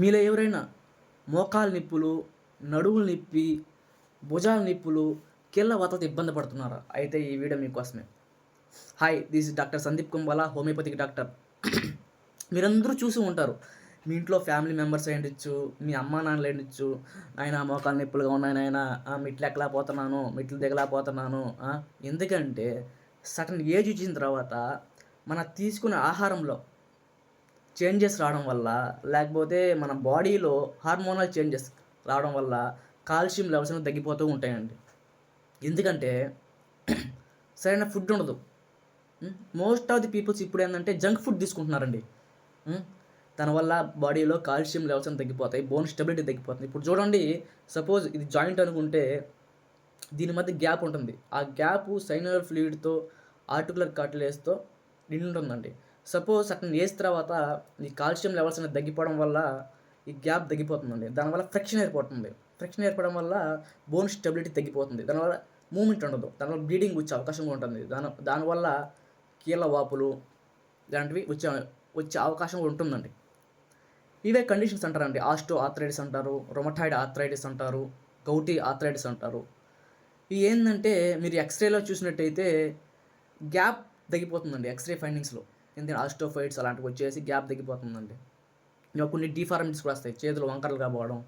మీలో ఎవరైనా మోకాలు నొప్పులు, నడుములు నొప్పి, భుజాల నొప్పులు, కీళ్ళ వాతలతో ఇబ్బంది పడుతున్నారా? అయితే ఈ వీడియో మీకోసమే. Hi, this is doctor Sandeep Kumbala, homeopathic doctor. మీరందరూ చూసి ఉంటారు. మీ ఇంట్లో ఫ్యామిలీ మెంబర్స్ అయ్యుండొచ్చు, మీ అమ్మా నాన్నలు అయ్యుండొచ్చు. నాయనా మోకాలు నొప్పులుగా ఉన్నాయి నాయనా, మెట్లు ఎక్కలేకపోతున్నాను, మెట్లు దిగలేకపోతున్నాను. ఎందుకంటే సర్టెన్ ఏజ్ వచ్చిన తర్వాత మనం తీసుకునే ఆహారంలో చేంజెస్ రావడం వల్ల, లేకపోతే మన బాడీలో హార్మోనల్ చేంజెస్ రావడం వల్ల కాల్షియం లెవెల్స్ అనేవి తగ్గిపోతూ ఉంటాయండి. ఎందుకంటే సరైన ఫుడ్ ఉండదు. మోస్ట్ ఆఫ్ ది పీపుల్స్ ఇప్పుడు ఏంటంటే జంక్ ఫుడ్ తీసుకుంటున్నారండి. దానివల్ల బాడీలో కాల్షియం లెవెల్స్ అని తగ్గిపోతాయి, బోన్ స్టెబిలిటీ తగ్గిపోతుంది. ఇప్పుడు చూడండి, సపోజ్ ఇది జాయింట్ అనుకుంటే దీని మధ్య గ్యాప్ ఉంటుంది. ఆ గ్యాప్ సైనల్ ఫ్లూయిడ్తో, ఆర్టికులర్ కార్టిలేజ్తో నిండి ఉంటుందండి. సపోజ్ సర్టెన్ ఏజ్ తర్వాత ఈ కాల్షియం లెవెల్స్ అనేది తగ్గిపోవడం వల్ల ఈ గ్యాప్ తగ్గిపోతుందండి. దానివల్ల ఫ్రిక్షన్ ఏర్పడుతుంది. ఫ్రిక్షన్ ఏర్పడడం వల్ల బోన్ స్టెబిలిటీ తగ్గిపోతుంది. దానివల్ల మూమెంట్ ఉండదు. దానివల్ల బ్లీడింగ్ వచ్చే అవకాశం ఉంటుంది. దానివల్ల కీళ్ళ వాపులు ఇలాంటివి వచ్చే అవకాశం ఉంటుందండి. ఇవే కండిషన్స్ అంటారండి. ఆస్టో ఆర్థరైటిస్ అంటారు, రొమటాయిడ్ ఆర్థరైటిస్ అంటారు, గౌటీ ఆర్థరైటిస్ అంటారు. ఇవి ఏంటంటే మీరు ఎక్స్రేలో చూసినట్టయితే గ్యాప్ తగ్గిపోతుందండి. ఎక్స్రే ఫైండింగ్స్లో ఎందుకంటే ఆస్టోఫైట్స్ అలాంటివి వచ్చేసి గ్యాప్ తగ్గిపోతుందండి. ఇంకా కొన్ని డిఫార్మిటీస్ కూడా వస్తాయి. చేతులు వంకరలుగా పోవడం,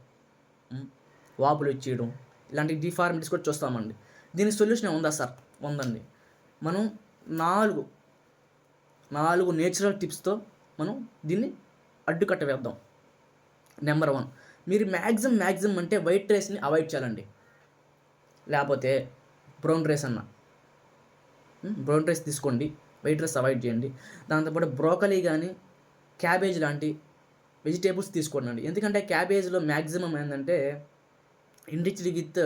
వాపులు వచ్చేయడం, ఇలాంటి డిఫార్మిటీస్ కూడా చూస్తామండి. దీనికి సొల్యూషన్ ఉందా సార్? ఉందండి. మనం నాలుగు నేచురల్ టిప్స్తో మనం దీన్ని అడ్డుకట్ట వేద్దాం. నెంబర్ 1, మీరు మ్యాక్సిమం అంటే వైట్ రైస్ని అవాయిడ్ చేయాలండి. లేకపోతే బ్రౌన్ రైస్ తీసుకోండి, వైట్ రైస్ అవాయిడ్ చేయండి. దాంతోపాటు బ్రోకలీ కానీ, క్యాబేజ్ లాంటి వెజిటేబుల్స్ తీసుకోండి. ఎందుకంటే క్యాబేజ్లో మ్యాక్సిమం ఏంటంటే enriched with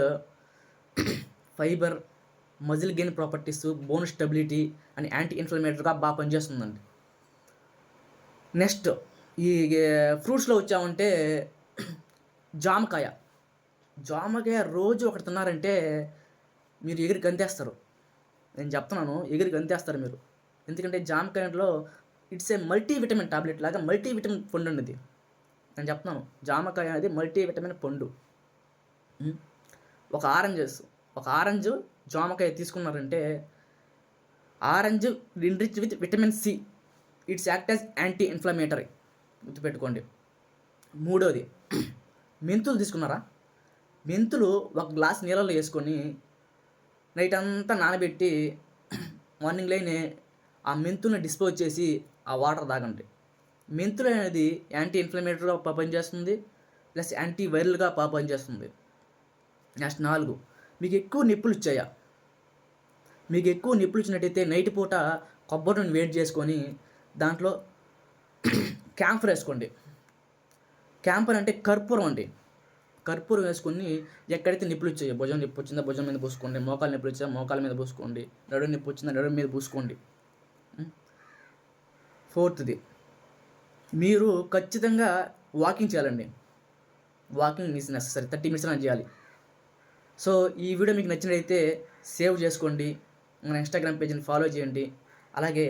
fibre, muscle gain properties, bone stability అని యాంటీ ఇన్ఫ్లమేటరీగా బాగా పనిచేస్తుందండి. నెక్స్ట్ ఈ ఫ్రూట్స్లో వచ్చామంటే జామకాయ రోజు ఒకటి తిన్నారంటే మీరు ఎగిరి గంతేస్తారు. నేను చెప్తున్నాను, ఎగిరి గంతేస్తారు మీరు. ఎందుకంటే జామకాయలో ఇట్స్ ఏ మల్టీవిటమిన్ టాబ్లెట్ లాగా మల్టీవిటమిన్ పండు అనేది. నేను చెప్తున్నాను, జామకాయ అనేది మల్టీవిటమిన్ పండు. ఒక ఆరెంజ్ జామకాయ తీసుకున్నారంటే orange enrich with vitamin C, it's act as anti inflammatory, గుర్తుపెట్టుకోండి. 3వది, మెంతులు తీసుకున్నారా? మెంతులు ఒక గ్లాస్ నీళ్ళలో వేసుకొని నైట్ అంతా నానబెట్టి మార్నింగ్ లైనే ఆ మెంతుల్ని డిస్పోజ్ చేసి ఆ వాటర్ తాగండి. మెంతులు అనేది యాంటీ ఇన్ఫ్లమేటరీగా పనిచేస్తుంది, ప్లస్ యాంటీ వైరల్గా పనిచేస్తుంది. నెక్స్ట్ 4, మీకు ఎక్కువ నొప్పులు వచ్చాయా? మీకు ఎక్కువ నొప్పులు వచ్చినట్టయితే నైట్ పూట కొబ్బరి నూనె వేడి చేసుకొని దాంట్లో క్యాంఫర్ వేసుకోండి. క్యాంఫర్ అంటే కర్పూరం అండి. కర్పూరం వేసుకొని ఎక్కడైతే నొప్పులు వచ్చాయో, భుజం నొప్పి వచ్చిందా భుజం మీద పూసుకోండి, మోకాలు నొప్పులు వచ్చా మోకాల మీద పూసుకోండి, నడుము నొప్పి వచ్చిందా నడుము మీద పూసుకోండి. 4ది, మీరు ఖచ్చితంగా వాకింగ్ చేయాలండి. Walking is necessary. 30 minutes అయినా చేయాలి. సో ఈ వీడియో మీకు నచ్చినట్లయితే సేవ్ చేసుకోండి, మన ఇన్స్టాగ్రామ్ పేజ్ని ఫాలో చేయండి, అలాగే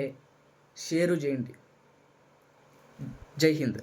షేరు చేయండి. జై హింద్.